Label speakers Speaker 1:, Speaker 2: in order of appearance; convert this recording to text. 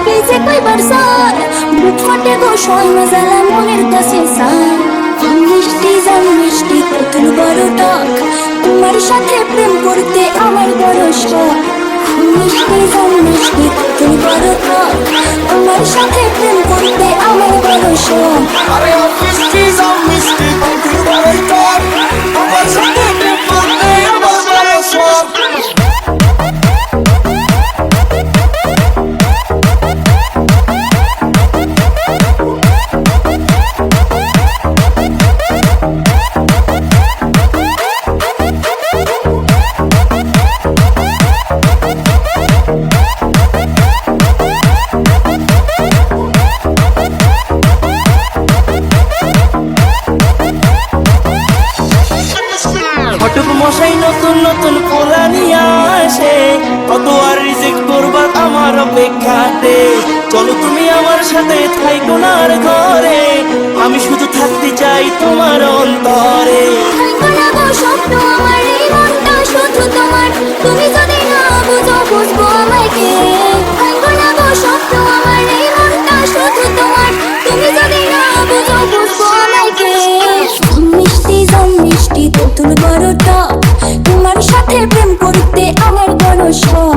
Speaker 1: কি যে কইবার সার বুক ফাটে গো শর্মা জ্বালা মনের কাছে সার মিষ্টি জান মিষ্টি পুতুল বড় টক তোমার সাথে প্রেম করতে আমার বড় শখ মিষ্টি জান মিষ্টি পুতুল বড় টক তোমার সাথে প্রেম করতে আমার বড় শখ
Speaker 2: আরে ও মিষ্টি জান মিষ্টি পুতুল বড় টক তোমার সাথে প্রেম করতে আমার বড় শখ।
Speaker 3: ফটক মশাই নতুন নতুন পোলা নিয়ে আসে, কত আর রিজেক্ট করবা আমার অপেক্ষাতে। চলো তুমি আমার সাথে থাইকো না আর ঘরে, আমি শুধু থাকতে চাই তোমার অন্তরে।
Speaker 1: স্বপ্ন আমার এই মনটা শুধু তোমার, তুমি যদি না বুঝো বুঝবো আমায় কে। স্বপ্ন আমার এই মনটা শুধু তোমার, তুমি যদি না বুঝো বুঝবো আমায় কে। মিষ্টি জান মিষ্টি তেঁতুল বড় টক তোমার সাথে প্রেম করতে আমার বড় শখ